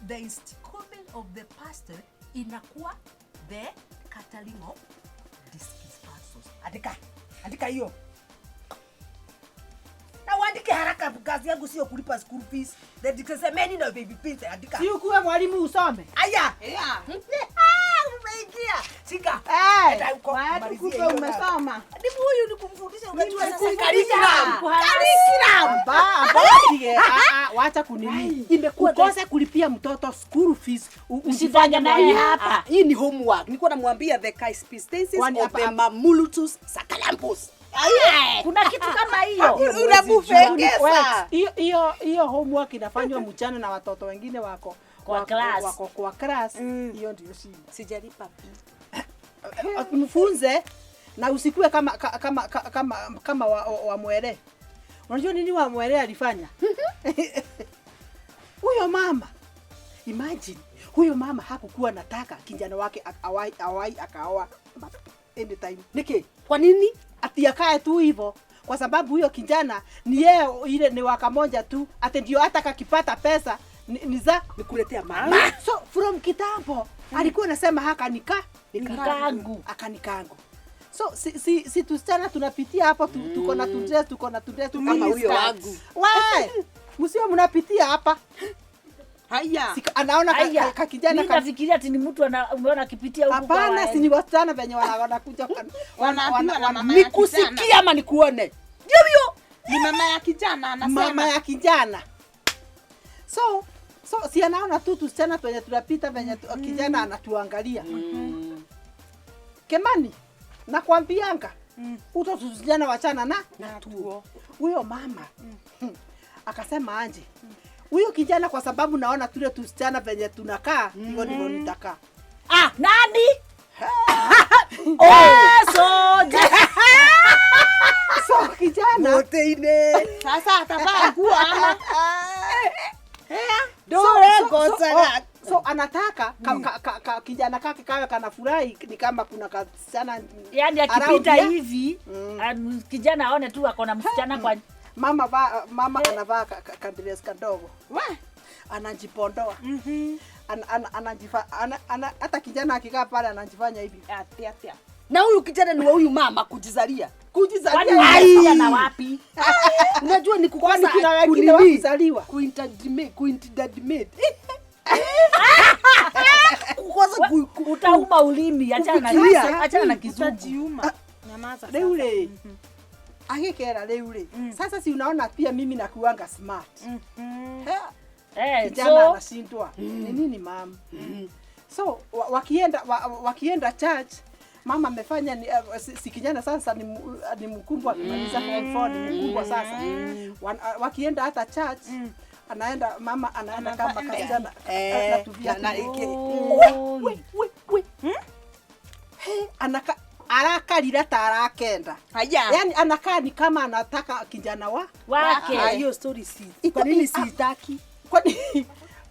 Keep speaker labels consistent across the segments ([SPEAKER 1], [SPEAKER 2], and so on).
[SPEAKER 1] the installment of the pastor inakuwa the catering of dispersals. Andika hiyo. Na uandike haraka, kazi yangu sio kulipa school fees. The dissemination of baby pills, andika.
[SPEAKER 2] Sio kuwa mwalimu usome.
[SPEAKER 1] Aya. Umeingia. Shika.
[SPEAKER 2] Kumbe umesoma.
[SPEAKER 1] Ni huyu ni kumfundisha unajua sasa
[SPEAKER 2] curriculum. Wacha kunini. Ukose kulipia mtoto school fees.
[SPEAKER 3] Usifanye naye hapa.
[SPEAKER 1] Hii ni homework. Nilikuwa namwambia the Kaispistensis of the Mamulutus Sacalampus.
[SPEAKER 3] Kuna kitu kama hiyo.
[SPEAKER 1] Unabufengeza.
[SPEAKER 2] Hiyo homework inafanywa mchana na watoto wengine wako kwa class. Hiyo ndio shida.
[SPEAKER 1] Sijalipa.
[SPEAKER 2] Mfunze na usikue kama wa Mwere. Unajua nini wa Mwere alifanya? Huyo mama, imagine, huyo mama hakukuwa nataka kijana wake awai akaoa anytime.
[SPEAKER 1] Niki, kwa nini?
[SPEAKER 2] Ati akae tu hivyo kwa sababu huyo kijana ni yeye ile ni waka moja tu, ati ndio hata kakipata pesa
[SPEAKER 1] nikuletea mama.
[SPEAKER 2] So from kitambo alikuwa anasema haka
[SPEAKER 3] nikangu.
[SPEAKER 2] Akanikangu. So si tusichana tunapitia hapo tuko na tudress
[SPEAKER 1] kama huyo wangu.
[SPEAKER 2] Wewe msio mnapitia hapa.
[SPEAKER 1] Haya.
[SPEAKER 2] Anaona kijana
[SPEAKER 3] mimi nafikiria ati ni mtu umeona akipitia huko kwa.
[SPEAKER 2] Hapana, si ni wasichana venye wanakuja
[SPEAKER 1] nikusikia ama nikuone. Ndio
[SPEAKER 2] ni mama ya kijana anasema. Mama ya kijana. So si anaona tu tusichana venye tunapita venye kijana anatuangalia. Kemani, nakwambianga. Tusichana wachana na tuo. Huyo mama akasema anje. Huyo kijana kwa sababu naona tule tusichana venye tunakaa, hivyo ndivyo nitakaa.
[SPEAKER 3] Nani?
[SPEAKER 2] So kijana
[SPEAKER 1] moteine.
[SPEAKER 2] Sasa atavaa nguo ama So anataka kijana kake kawe kanafurahi ni kama kuna kasichana
[SPEAKER 3] yani akipita hivi kijana aone tu ako na msichana kwa
[SPEAKER 2] mama anavaa kadress kadogo. Anajipondoa. Hata kijana akikaa pale anajifanya hivi.
[SPEAKER 1] Na huyu kijana ni wa huyu mama kujizalia.
[SPEAKER 3] Na wapi?
[SPEAKER 1] Unajua ni kukosa
[SPEAKER 2] kuzaliwa.
[SPEAKER 1] Kuintadimate.
[SPEAKER 3] Kukosa utauma ulimi, achana na kizungu.
[SPEAKER 2] Nyamaza. Leule. Akikera leule. Sasa si unaona pia mimi nakuanga smart. Kijana anashindwa. Ni nini mama? So wakienda church, mama amefanya si kijana sasa ni mkubwa kumaliza form 4 ni mkubwa sasa. Wakienda hata church mama anaenda kama kijana anaka arakarira tarakenda. Yaani anakaa ni kama anataka kijana
[SPEAKER 3] wake.
[SPEAKER 1] Hiyo story si. Kwa nini sitaki?
[SPEAKER 2] Kwani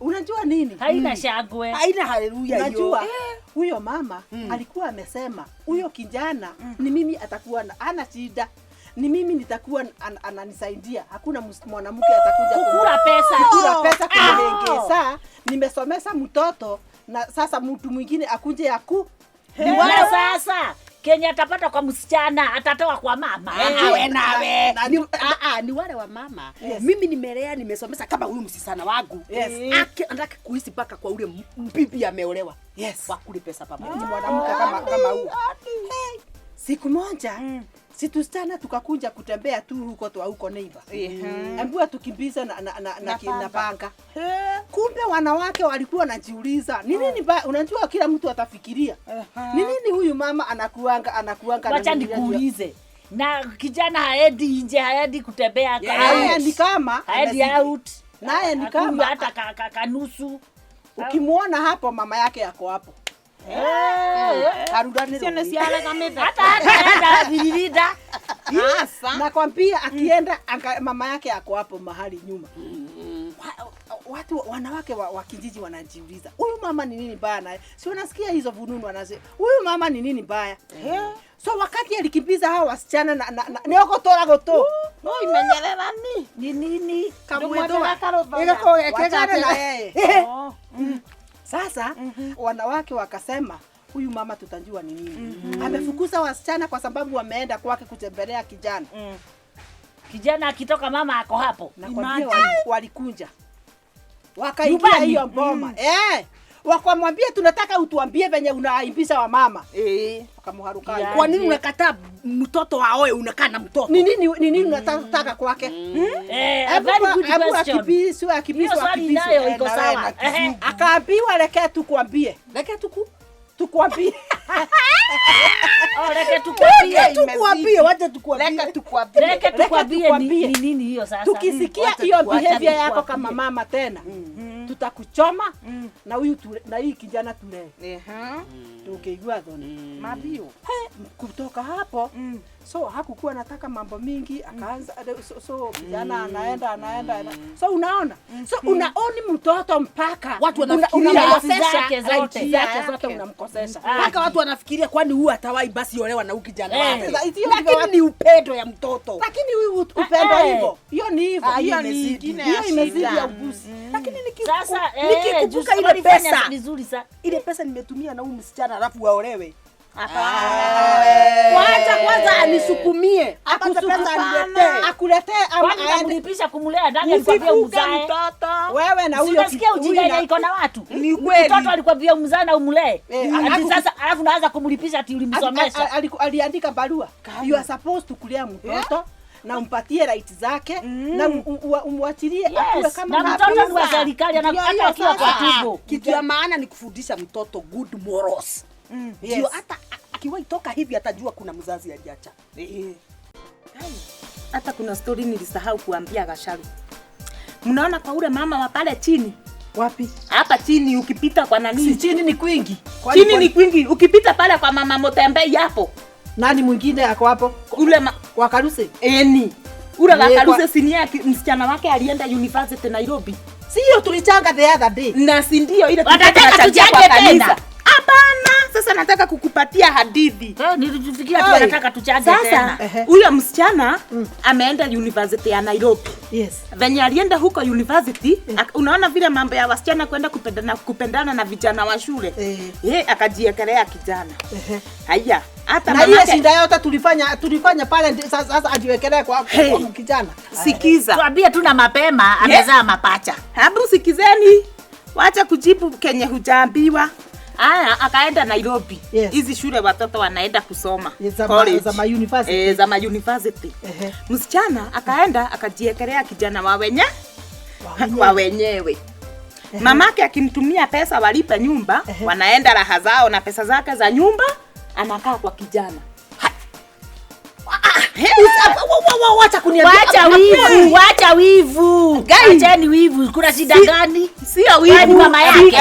[SPEAKER 2] unajua nini?
[SPEAKER 3] Haina shangwe.
[SPEAKER 1] Haina haleluya hiyo.
[SPEAKER 2] Unajua huyo mama alikuwa amesema huyo kijana ni mimi atakuwa ana shida. Ni mimi nitakuwa ananisaidia. Hakuna mwanamke atakuja
[SPEAKER 3] kukula pesa
[SPEAKER 2] kunihengeza. Nimesomesha mtoto na sasa mtu mwingine akuje
[SPEAKER 3] Niwala sasa. Kenya atapata kwa msichana, atatoa kwa mama.
[SPEAKER 1] Wewe nawe. Ni wale wa mama. Mimi nimelea nimesomesha kama huyu msisana wangu. Anataka kuishi paka kwa ule mbibi ameolewa. Wakule pesa pamoja.
[SPEAKER 2] Ni mwanamke kama huyo. Siku moja si tusichana tukakuja kutembea tu huko neighbor. Ambua tukimbiza na panga. Kumbe wanawake walikuwa wanajiuliza, ni nini unajua kila mtu atafikiria. Ni nini huyu mama anakuanga
[SPEAKER 3] wacha nikuulize. Na kijana haendi nje, haendi kutembea
[SPEAKER 2] ni kama
[SPEAKER 3] haendi out.
[SPEAKER 2] Naye ni kama
[SPEAKER 3] hata kanusu.
[SPEAKER 2] Ukimuona hapo mama yake yako hapo.
[SPEAKER 1] Karudani sio siala kama
[SPEAKER 3] hata vilida.
[SPEAKER 2] Nakwambia akienda mama yake yako hapo mahali nyuma. Watu wanawake wa kijiji wanajiuliza, huyu mama ni nini baya naye? Si unasikia hizo vununu wanasema, huyu mama ni nini baya? So wakati alikimbiza hao wasichana na neokotora goto.
[SPEAKER 1] Imenyelera
[SPEAKER 3] Ni nini?
[SPEAKER 2] Kamwetoa.
[SPEAKER 1] Kegana na yeye.
[SPEAKER 2] Sasa wanawake wakasema huyu mama tutajua ni nini. Amefukuza wasichana kwa sababu wameenda kwake kutembelea kijana.
[SPEAKER 3] Kijana akitoka mama ako hapo.
[SPEAKER 2] Na kwa hiyo walikunja. Wakaingia hiyo mboma. Wakamwambia tunataka utuambie venye unaimbisha wa mama. Wakamharuka.
[SPEAKER 1] Kwa nini unakataa mtoto aoe unakaa na mtoto?
[SPEAKER 2] Ni nini unataka kwake?
[SPEAKER 3] Very good question.
[SPEAKER 2] Akibiswa
[SPEAKER 3] nayo iko sawa.
[SPEAKER 2] Akaambiwa lekea tukwambie. Lekea tukwambie.
[SPEAKER 3] Leke tukwambie.
[SPEAKER 1] Wacha tukwambie.
[SPEAKER 3] Leke tukwambie ni nini hiyo sasa?
[SPEAKER 2] Tukisikia hiyo behavior yako kama mama tena, tutakuchoma na huyu na hii kijana tulee. Tukigua dhoni. Mabio. Kutoka hapo, so hakukuwa anataka mambo mingi, akaanza so kijana anaenda. So unaona? So unaoni mtoto mpaka
[SPEAKER 1] watu wanafikiria
[SPEAKER 3] zake zote
[SPEAKER 2] unamkosesha.
[SPEAKER 1] Mpaka watu wanafikiria kwani huyu atawai basi olewa na huyu kijana wake. Lakini ni upendo ya mtoto.
[SPEAKER 2] Lakini huyu upendo hivyo. Hiyo ni hivyo.
[SPEAKER 1] Hiyo imezidi ya uguzi.
[SPEAKER 3] Lakini
[SPEAKER 1] nikikumbuka ile pesa vizuri sana. Ile pesa nimetumia na huyu msichana alafu waolewe. Wacha kwanza anisukumie. Apate pesa aniletee.
[SPEAKER 2] Akuletee
[SPEAKER 3] ama kumlipisha kumlea ndani alikwambia umzae.
[SPEAKER 2] Wewe na huyo.
[SPEAKER 3] Unasikia ujinga iko na watu. Ni kweli. Mtoto alikwambia umzae na umlee. Ati sasa alafu naanza kumlipisha ati ulimsomesha.
[SPEAKER 2] Aliandika barua. You are supposed to kulea mtoto. Na umpatie right zake na umwachilie akue kama
[SPEAKER 3] na mtoto ni wa serikali hata akiwa kwa tumbo.
[SPEAKER 1] Kitu ya maana ni kufundisha mtoto good morals. Ndio hata akiwahi toka hivi atajua kuna mzazi aliacha.
[SPEAKER 4] Hata kuna story nilisahau kuambia Gasharu. Mnaona kwa ule mama wa pale chini?
[SPEAKER 2] Wapi?
[SPEAKER 4] Hapa chini ukipita kwa nani?
[SPEAKER 2] Si chini ni kwingi.
[SPEAKER 4] Chini ni kwingi. Ukipita pale kwa mama Motembei hapo.
[SPEAKER 2] Nani mwingine ako hapo?
[SPEAKER 4] Ule
[SPEAKER 2] Wakaruse.
[SPEAKER 4] Ule Wakaruse sinia msichana wake alienda university Nairobi.
[SPEAKER 2] Sio tulichanga the other day.
[SPEAKER 4] Na si ndio ile tunataka kwa kanisa. Hapana, sasa nataka kukupatia hadithi.
[SPEAKER 3] Nilifikiria tunataka tuchange tena.
[SPEAKER 4] Sasa huyo msichana ameenda university ya Nairobi.
[SPEAKER 2] Yes.
[SPEAKER 4] Venye alienda huko university, unaona vile mambo ya wasichana kwenda kupendana na vijana wa shule. Akajiekelea kijana. Haya, hata
[SPEAKER 2] na hiyo shida yote tulifanya pale sasa ajiwekelea kwa kijana.
[SPEAKER 4] Sikiza.
[SPEAKER 3] Tuambie tu na mapema amezaa mapacha.
[SPEAKER 4] Hebu sikizeni. Wacha kujibu kenye hujaambiwa. Akaenda Nairobi. Hizi shule watoto wanaenda kusoma.
[SPEAKER 2] Za ma university.
[SPEAKER 4] Za ma university. Msichana akaenda akajiekelea kijana wa wenyewe. Mamake akimtumia pesa walipe nyumba, wanaenda raha zao na pesa zake za nyumba, anakaa kwa kijana.
[SPEAKER 3] Wacha wivu. Acheni wivu. Kuna shida gani?
[SPEAKER 4] Sio wivu
[SPEAKER 3] mama yake.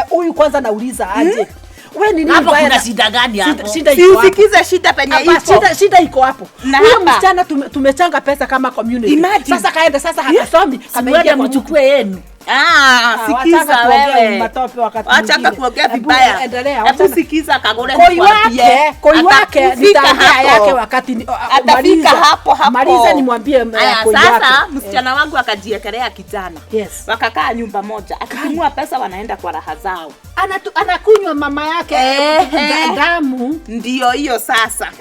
[SPEAKER 2] Huyu kwanza nauliza aje. Wewe nini
[SPEAKER 3] hapo kuna shida gani hapo?
[SPEAKER 2] Shida iko hapo.
[SPEAKER 4] Usikize shida penye ipo.
[SPEAKER 2] Shida iko hapo. Huyo msichana tumechanga pesa kama community. Sasa kaenda sasa hakasomi.
[SPEAKER 3] Kameingia mchukue yenu.
[SPEAKER 4] Sikiza wewe. Acha kuongea vibaya. Hebu sikiza Kagore nikwambie.
[SPEAKER 2] Koi wake nitaambia yake wakati
[SPEAKER 4] atafika hapo.
[SPEAKER 2] Maliza nimwambie
[SPEAKER 4] koi wake. Sasa msichana wangu akajiekelea kijana. Wakakaa nyumba moja. Akitumua pesa wanaenda kwa raha zao.
[SPEAKER 2] Anakunywa mama yake damu.
[SPEAKER 4] Ndio hiyo sasa.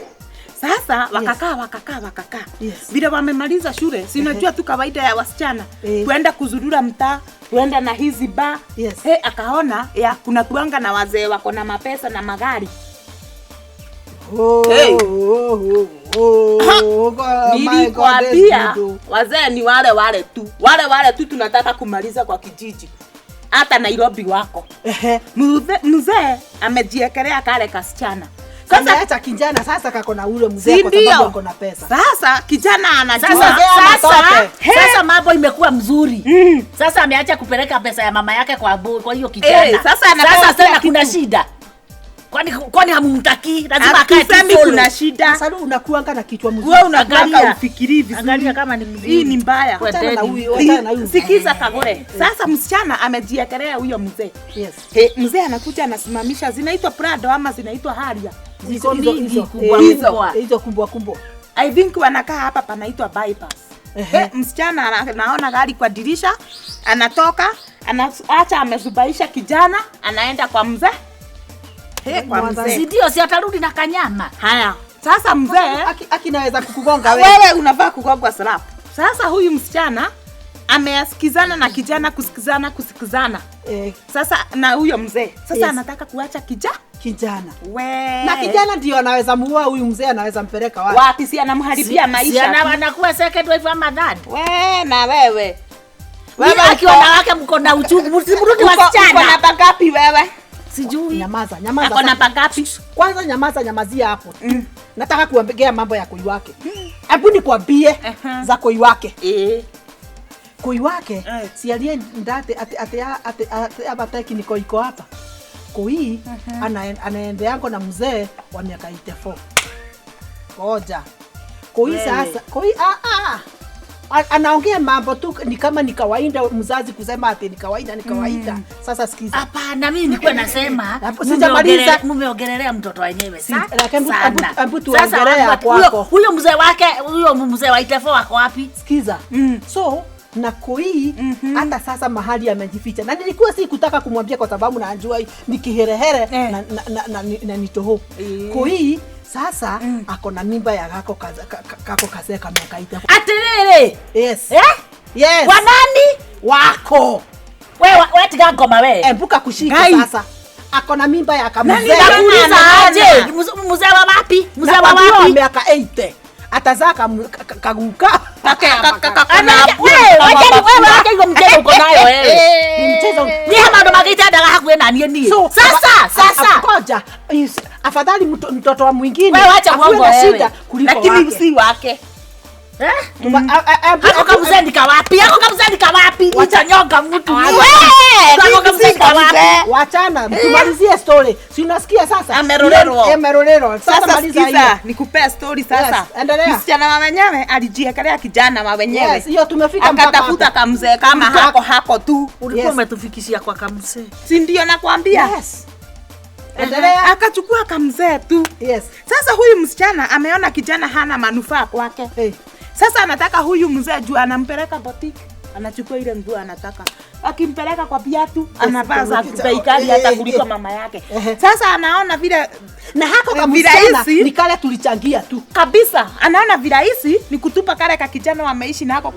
[SPEAKER 4] Sasa wakakaa. Bila wamemaliza shule, si unajua tu kawaida ya wasichana. Kwenda kuzurura mtaa, kwenda na hizi bar. Akaona kuna kuanga na wazee wako na mapesa na magari. Nilikwambia wazee ni wale tu. Wale tu tunataka kumaliza kwa kijiji. Hata Nairobi wako. Mzee amejiekelea kale kasichana.
[SPEAKER 2] Sasa acha kijana sasa kako na ule mzee kwa sababu ako na pesa.
[SPEAKER 4] Sasa kijana anajua
[SPEAKER 3] sasa mambo imekuwa mzuri. Sasa ameacha kupeleka pesa ya mama yake kwa hiyo kijana. Sasa kuna shida. Kwani hamumtaki? Lazima akae tu solo.
[SPEAKER 4] Kuna shida.
[SPEAKER 2] Sasa unakuanga na kichwa mzuri.
[SPEAKER 4] Wewe unakuanga ufikiri vizuri.
[SPEAKER 3] Angalia kama ni mzuri.
[SPEAKER 4] Hii ni mbaya.
[SPEAKER 2] Na huyu
[SPEAKER 4] sikiza Kagore. Sasa msichana amejiekelea huyo mzee. Mzee anakuja anasimamisha zinaitwa Prado ama zinaitwa Harrier.
[SPEAKER 3] Hizo kubwa.
[SPEAKER 2] Hizo kubwa.
[SPEAKER 4] I think wanakaa hapa panaitwa bypass. Msichana anaona gari kwa dirisha, anatoka, anaacha amezubaisha kijana, anaenda kwa mzee. Kwa mzee.
[SPEAKER 3] Ndio si atarudi na kanyama.
[SPEAKER 4] Haya. Sasa mzee
[SPEAKER 2] akinaweza kukugonga wewe.
[SPEAKER 4] Wewe unavaa kugongwa slap. Sasa huyu msichana ameasikizana na kijana, kusikizana. Sasa na huyo mzee. Sasa anataka kuacha kijana.
[SPEAKER 2] Na kijana ndio anaweza muua huyu mzee, anaweza mpeleka wapi?
[SPEAKER 4] Wapi? Si anamharibia maisha.
[SPEAKER 3] Si anakuwa second wife ama dad.
[SPEAKER 4] Na wewe.
[SPEAKER 3] Wewe akiona wake mko na uchungu, msirudi wasichana.
[SPEAKER 4] Uko na pangapi wewe?
[SPEAKER 3] Sijui.
[SPEAKER 2] Nyamaza.
[SPEAKER 3] Ako na pangapi?
[SPEAKER 2] Kwanza nyamazia hapo. Nataka kuambia mambo ya koi wake. Hebu nikwambie za koi wake. Koi wake si aliye ndate ate abataki niko iko hapa. Koi anaende yango na mzee wa miaka 84. Ngoja. Koi sasa, koi anaongea mambo tu ni kama ni kawaida mzazi kusema ati ni kawaida. Sasa sikiza.
[SPEAKER 3] Hapana, mimi nilikuwa nasema
[SPEAKER 2] sijamaliza.
[SPEAKER 3] Mumeongelelea mtoto wenyewe sana.
[SPEAKER 2] Hebu tuongelea kwako.
[SPEAKER 3] Huyo mzee wake, huyo mzee wa 84 wako wapi?
[SPEAKER 2] Sikiza. So na Koi hata sasa mahali amejificha. Na nilikuwa si kutaka kumwambia kwa sababu najua ni kiherehere na nitoho. Koi sasa ako na mimba ya kako kazee kama kaita.
[SPEAKER 3] Aterere.
[SPEAKER 2] Yes.
[SPEAKER 3] Yes. Wa nani?
[SPEAKER 2] Wako.
[SPEAKER 3] Wewe tiga ngoma wewe.
[SPEAKER 2] Embuka kushika sasa. Ako na mimba ya kama mzee.
[SPEAKER 3] Nakuuliza aje? Mzee wa wapi? Mzee wa wapi?
[SPEAKER 2] Miaka 80. Atazaa kaguka.
[SPEAKER 3] Wewe wacha hiyo mchezo uko nayo wewe.
[SPEAKER 2] Ni mchezo.
[SPEAKER 3] Ni kama ndo magita daga hakuwe nani ni. Sasa
[SPEAKER 2] ngoja. Afadhali mtoto wa mwingine.
[SPEAKER 3] Wewe acha uongo wewe.
[SPEAKER 4] Lakini si wake.
[SPEAKER 3] Ako kamzendika wapi? Utanyonga mtu. Ako kamzendika wapi?
[SPEAKER 2] Wachana, tumalizie story. Si unasikia sasa?
[SPEAKER 4] Amerolero.
[SPEAKER 2] Sasa maliza hiyo.
[SPEAKER 4] Nikupea story sasa. Msichana wa wenyewe alijiekelea kijana wa wenyewe.
[SPEAKER 2] Yes, hiyo tumefika mpaka
[SPEAKER 4] akatafuta kamzee kama hako tu.
[SPEAKER 3] Ulikuwa umetufikishia kwa kamzee.
[SPEAKER 4] Si ndio nakwambia?
[SPEAKER 2] Yes.
[SPEAKER 4] Akachukua kamzee tu.
[SPEAKER 2] Yes.
[SPEAKER 4] Sasa huyu msichana ameona kijana hana manufaa kwake. Sasa anataka huyu mzee juu anampeleka boutique. Anachukua ile nguo anataka. Akimpeleka kwa viatu, anavaa za bei kali hata kuliko mama yake. Sasa anaona vile
[SPEAKER 2] na hako kama msichana ni kale tulichangia tu.
[SPEAKER 4] Kabisa. Anaona virahisi ni kutupa kale ka kijana wameishi nako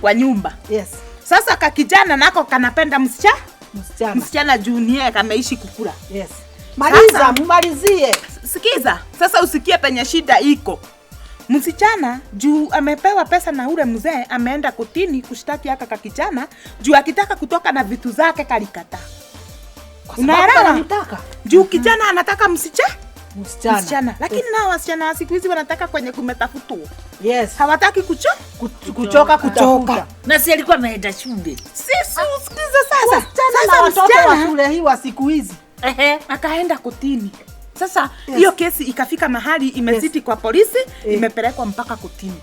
[SPEAKER 4] kwa nyumba.
[SPEAKER 2] Yes.
[SPEAKER 4] Sasa ka kijana nako kanapenda msichana juu niye kameishi kukula.
[SPEAKER 2] Yes. Maliza, mumalizie.
[SPEAKER 4] Sikiza. Sasa usikie penye shida iko. Msichana juu amepewa pesa na ule mzee ameenda kotini kushtaki haka kijana juu akitaka kutoka na vitu zake kalikata. Unaelewa? Juu kijana anataka msichana. Lakini nao wasichana wa siku hizi wanataka kwenye kumetafutwa.
[SPEAKER 2] Yes.
[SPEAKER 4] Hawataki
[SPEAKER 2] kuchoka kutafuta.
[SPEAKER 3] Na si alikuwa ameenda shule.
[SPEAKER 4] Sisi usikize sasa.
[SPEAKER 2] Sasa watoto wa shule hii wa siku hizi.
[SPEAKER 4] Akaenda kotini. Sasa hiyo kesi ikafika mahali imesiti kwa polisi, imepelekwa mpaka kotini.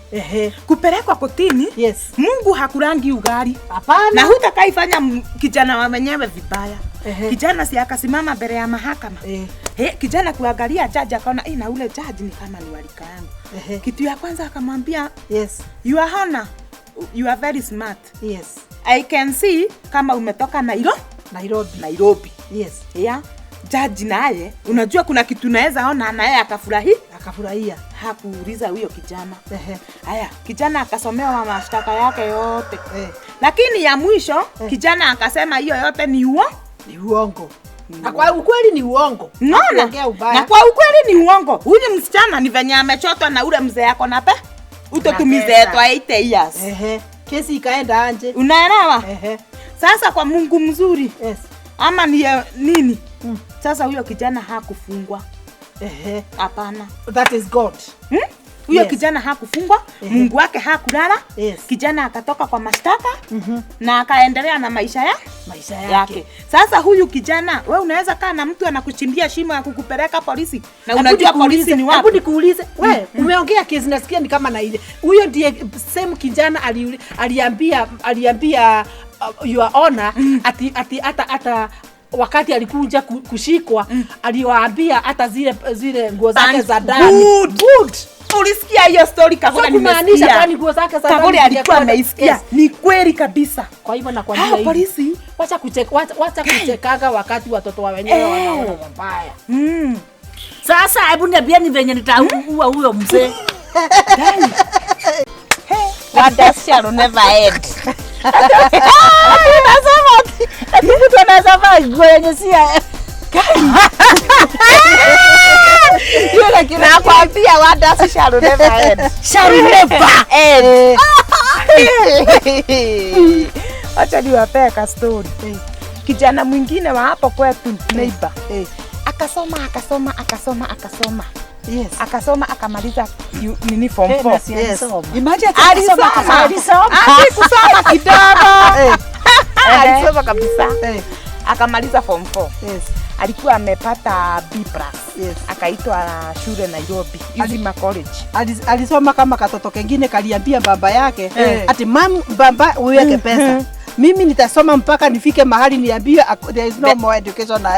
[SPEAKER 4] Kupelekwa kotini, Mungu hakurangi ugali.
[SPEAKER 2] Hapana.
[SPEAKER 4] Na hutakaifanya kijana wa wenyewe vibaya. Kijana si akasimama mbele ya mahakama. Kijana kuangalia jaji akaona na ule jaji ni kama ni walika yangu. Kitu ya kwanza akamwambia, Your Honor, you are very smart.
[SPEAKER 2] Yes.
[SPEAKER 4] I can see kama umetoka Nairobi.
[SPEAKER 2] Yes.
[SPEAKER 4] Jaji naye unajua kuna kitu naweza ona naye
[SPEAKER 2] akafurahia.
[SPEAKER 4] Hakuuliza huyo kijana. Haya, kijana akasomewa mashtaka yake yote. Lakini ya mwisho kijana akasema hiyo yote ni uongo.
[SPEAKER 2] Na kwa ukweli ni uongo.
[SPEAKER 4] Na kwa ukweli ni uongo. Huyu msichana ni venye amechotwa na ule mzee yako na utotumize twa 8 years.
[SPEAKER 2] Kesi ikaenda anje.
[SPEAKER 4] Unaelewa? Sasa kwa Mungu mzuri. Ama ni nini? Sasa huyo kijana hakufungwa. Hapana.
[SPEAKER 2] That is God.
[SPEAKER 4] Huyo kijana hakufungwa, Mungu wake hakulala. Kijana akatoka kwa mashtaka na akaendelea na maisha yake. Sasa huyu kijana, wewe unaweza kaa na mtu anakuchimbia shimo ya kukupeleka polisi na unajua polisi ni wapi?
[SPEAKER 2] Hebu nikuulize, wewe umeongea kesi nasikia ni kama na ile. Huyo ndiye same kijana aliambia Your Honor ati hata wakati alikuja kushikwa aliwaambia hata zile nguo zake za ndani.
[SPEAKER 4] Good. Ulisikia hiyo story Kagore?
[SPEAKER 1] Kumaanisha kwani nguo zake za
[SPEAKER 4] Kagore alikuwa ameisikia. Ni kweli kabisa.
[SPEAKER 1] Kwa hivyo nakwambia hivi.
[SPEAKER 4] Polisi
[SPEAKER 1] Wacha kuchekaga wakati watoto wa wenyewe wanaona mabaya.
[SPEAKER 3] Sasa hebu niambieni venye nitaua huyo mzee.
[SPEAKER 4] What does shall never end.
[SPEAKER 3] Mtu anasema nguo yenye si
[SPEAKER 4] Yule kina nakwambia what does shall never end.
[SPEAKER 3] shall never end.
[SPEAKER 4] Acha niwapee ka story. Kijana mwingine wa hapo kwetu neighbor. Akasoma. Yes. Akasoma akamaliza nini form 4.
[SPEAKER 2] Yes.
[SPEAKER 1] Imagine
[SPEAKER 4] alisoma kidogo. Alisoma kabisa. Akamaliza form 4.
[SPEAKER 2] Yes.
[SPEAKER 4] Alikuwa amepata B+.
[SPEAKER 2] Yes.
[SPEAKER 4] Akaitwa shule Nairobi, Izima College.
[SPEAKER 2] Alisoma kama katoto kengine kaliambia baba yake ati baba uweke pesa. Mimi nitasoma mpaka nifike mahali niambiwe there is no more education na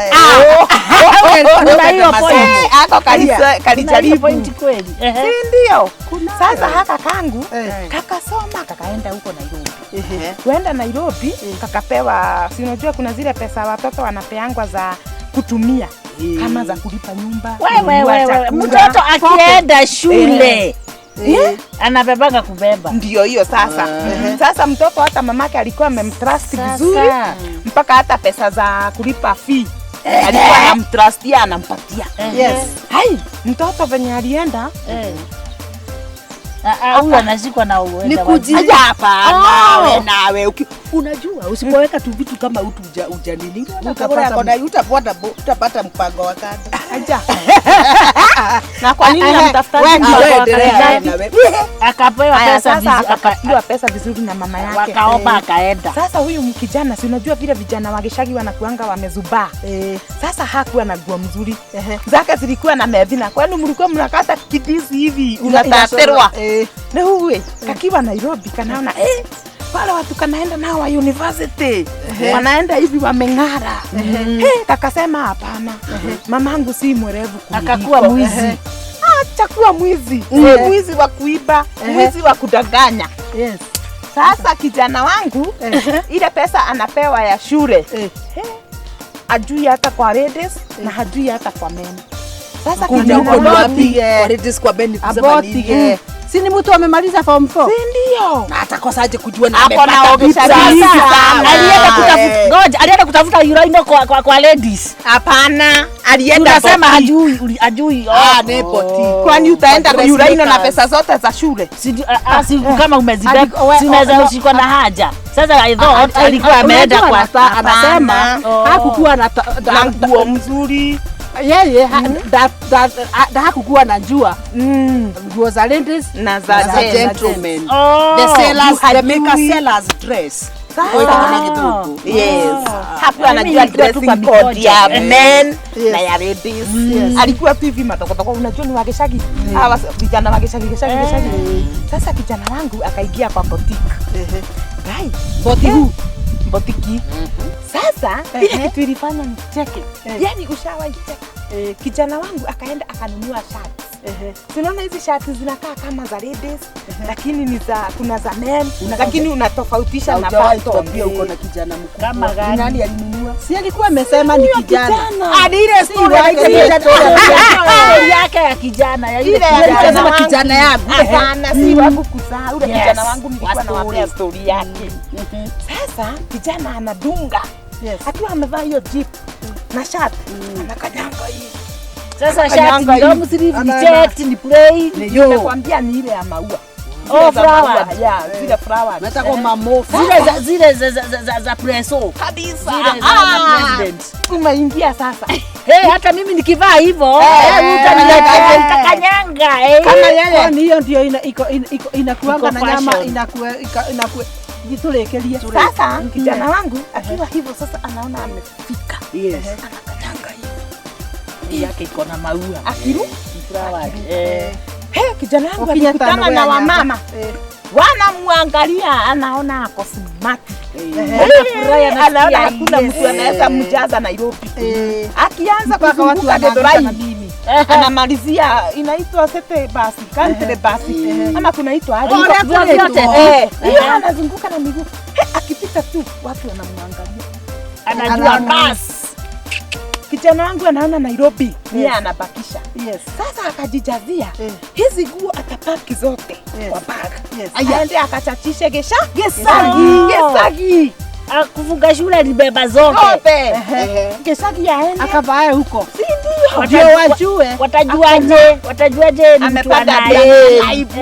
[SPEAKER 3] Kuna hiyo point.
[SPEAKER 4] Ako kalijaribu
[SPEAKER 3] point kweli.
[SPEAKER 4] Si ndio? Sasa haka kangu kakasoma kakaenda huko Nairobi. Kuenda Nairobi kakapewa, si unajua kuna zile pesa watoto wanapeangwa za kutumia kama za kulipa nyumba.
[SPEAKER 3] Wewe mtoto akienda shule anabebanga kubeba.
[SPEAKER 4] Ndio hiyo sasa. Sasa mtoto hata mamake alikuwa amemtrust vizuri mpaka hata pesa za kulipa fee alikuwa anamtrustia anampatia.
[SPEAKER 2] Yes.
[SPEAKER 4] Hai, mtoto venye alienda
[SPEAKER 3] huyu anashikwa na uenda.
[SPEAKER 1] Nikujia hapa nawe unajua usipoweka tu vitu kama ujanini utapata mpango wa kando.
[SPEAKER 4] Aja. Na kwa nini namtafuta
[SPEAKER 3] akapewa pesa
[SPEAKER 4] vizuri, akapatiwa pesa vizuri na mama yake.
[SPEAKER 3] Wakaomba akaenda.
[SPEAKER 4] Sasa huyu mkijana, si unajua vile vijana wageshagi wanakuanga wamezubaa. Sasa hakuwa na nguo mzuri. Zake zilikuwa na medina. Kwani mlikuwa mnakata kidisi hivi unataterwa. Na huwe kakiwa Nairobi kanaona pale watu kanaenda nao wa university. Wanaenda hivi wameng'ara. Kakasema hapana. Mamangu si mwerevu kuliko.
[SPEAKER 3] Akakuwa mwizi.
[SPEAKER 4] Acha kuwa mwizi. Mwizi wa kuiba, mwizi wa kudanganya.
[SPEAKER 2] Yes.
[SPEAKER 4] Sasa kijana wangu ile pesa anapewa ya shule. Ajui hata kwa ladies na hajui hata kwa men. Sasa kijana
[SPEAKER 1] wapi kwa ladies kwa men kusema nini?
[SPEAKER 2] Si ni mtu amemaliza form 4.
[SPEAKER 4] Si ndio?
[SPEAKER 1] Na atakosaje kujua na
[SPEAKER 4] amepata
[SPEAKER 3] alienda kutafuta uraino kwa ladies.
[SPEAKER 4] Hapana, alienda
[SPEAKER 3] unasema hajui.
[SPEAKER 1] Nepoti.
[SPEAKER 4] Kwani utaenda kwa uraino na pesa zote za shule?
[SPEAKER 3] Si kama umezibeba, si unaweza ushikwa na haja. Sasa I thought alikuwa ameenda kwa
[SPEAKER 2] anasema hakukuwa na
[SPEAKER 4] nguo mzuri.
[SPEAKER 2] Yeye hakukuwa najua nguo za ladies
[SPEAKER 4] na za
[SPEAKER 1] gentlemen. The sellers, the maker sellers dress.
[SPEAKER 4] Yes. Hapo anajua dressing code ya men na ya ladies. Alikuwa tu hivi matokotoko, unajua ni wageshagi. Hawa vijana wageshagi. Sasa kijana wangu akaingia kwa boutique. Gai, boutique. Sasa ile kitu ilifanya nicheke. Yaani ushawahi cheka. Kijana wangu akaenda akanunua shirts. Tunaona hizi shirts zinakaa kama za ladies, lakini ni za kuna za men, lakini unatofautisha na bottom.
[SPEAKER 1] Pia uko na kijana mkubwa.
[SPEAKER 3] Kama gani?
[SPEAKER 1] Nani alinunua?
[SPEAKER 2] Si alikuwa amesema ni kijana.
[SPEAKER 1] Ile story
[SPEAKER 3] yake ya kijana ya
[SPEAKER 4] ile
[SPEAKER 1] anasema kijana yangu.
[SPEAKER 4] Hapana, si wangu kuzaa. Ule kijana wangu nilikuwa nawapea story yake. Sasa kijana anadunga. Akiwa amevaa hiyo jeep na shirt anakanyanga hii.
[SPEAKER 3] Sasa shirt ni long sleeve, ni checked, ni plain.
[SPEAKER 4] Nakwambia ni ile ya maua.
[SPEAKER 3] Flower.
[SPEAKER 4] Zile flower.
[SPEAKER 1] Nataka mamofa.
[SPEAKER 3] Zile za preso.
[SPEAKER 4] Kabisa.
[SPEAKER 3] Zile za president.
[SPEAKER 4] Umeingia sasa.
[SPEAKER 3] Hata mimi nikivaa hivyo, nitakanyanga.
[SPEAKER 2] Kama yeye hiyo ndio inakuanga na nyama inakuwa jitulekelia.
[SPEAKER 4] Sasa kijana wangu akiwa hivyo sasa anaona amefika. Anakanyanga hivi.
[SPEAKER 3] Yake iko na maua.
[SPEAKER 4] Akiru
[SPEAKER 3] flower.
[SPEAKER 4] Kijana wangu akikutana na wamama wanamuangalia, anaona ako smart. Anaona hakuna mtu anaweza mjaza Nairobi. Akianza kuzunguka Githurai anamalizia inaitwa sete basi, country basi. Ama kunaitwa aje? Hiyo anazunguka na miguu. Akipita tu watu wanamwangalia. Anajua basi. Kijana wangu anaona Nairobi, yeye anabakisha. Sasa akajijazia. Hizi nguo atapaki zote kwa bag. Aende akachachishe Gesagi.
[SPEAKER 3] Kufunga shule alibeba zote.
[SPEAKER 4] Gesagi aende
[SPEAKER 2] akavae huko.
[SPEAKER 4] Si ndio?
[SPEAKER 2] Ndio wajue.
[SPEAKER 3] Watajuaje ni mtu
[SPEAKER 4] anaibu.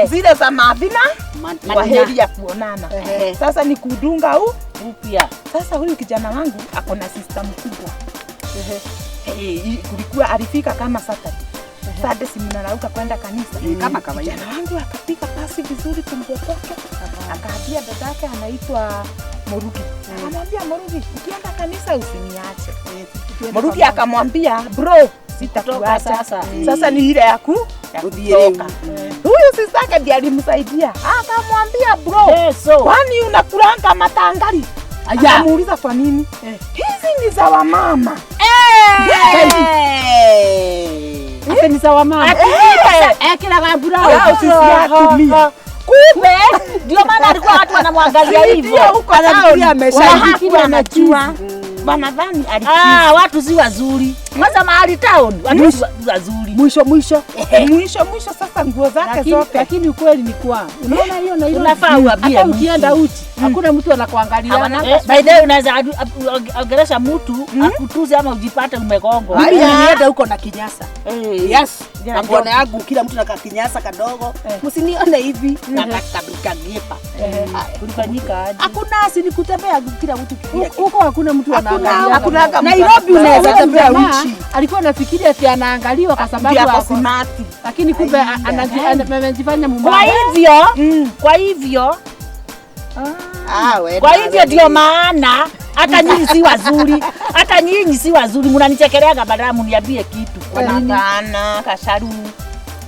[SPEAKER 4] Zile za Mavina kwa heri ya kuonana. Sasa ni kudunga upya. Sasa huyu kijana wangu ako na sister mkubwa. Kulikuwa alifika kama Saturday simunarauka kwenda kanisa
[SPEAKER 2] kama kawaida.
[SPEAKER 4] Kijana wangu akapika pasi vizuri tumbopoke. Akaambia dadake anaitwa Morugi. Akamwambia Morugi, ukienda kanisa usiniache. Morugi akamwambia bro, sitakuacha sasa. Sasa ni ile ya kutoka. Huyu sisake ndiye alimsaidia. Akamwambia bro, kwani unakulanga matangari? Akamuuliza kwa nini? Hizi ni za wamama.
[SPEAKER 2] Ni za wamama. Kila gabura
[SPEAKER 3] usisiatumia. Kumbe ndio maana alikuwa watu wanamwangalia hivyo.
[SPEAKER 4] Huko anafikiria ameshafikia anajua. Wanadhani alikiza.
[SPEAKER 3] Watu si wazuri. Kwanza mahali town watu si wazuri.
[SPEAKER 2] Mwisho
[SPEAKER 4] sasa nguo zake zote.
[SPEAKER 2] Lakini ukweli ni kwa. Unaona hiyo na hiyo.
[SPEAKER 3] Unafaa uambie
[SPEAKER 2] ukienda uchi. Hakuna mtu anakuangalia.
[SPEAKER 3] By the way unaweza ongelesha mtu akutuze ama ujipate umegongo.
[SPEAKER 1] Mimi nienda huko na kinyasa. Mbona yangu kila mtu na kinyasa kadogo. Msinione hivi na kabika gepa.
[SPEAKER 3] Kulifanyika aje?
[SPEAKER 1] Hakuna si nikutembea kila mtu kidia.
[SPEAKER 2] Huko hakuna mtu anaangalia.
[SPEAKER 1] Hakuna Nairobi unaweza tembea uchi.
[SPEAKER 2] Alikuwa anafikiria ati anaangaliwa kwa sababu
[SPEAKER 4] ako smart.
[SPEAKER 2] Lakini kumbe anajifanya mume.
[SPEAKER 3] Kwa hivyo ndio maana hata nyinyi si wazuri, mnanichekeleaga badala mniambie kitu.
[SPEAKER 4] Wanakana kasharu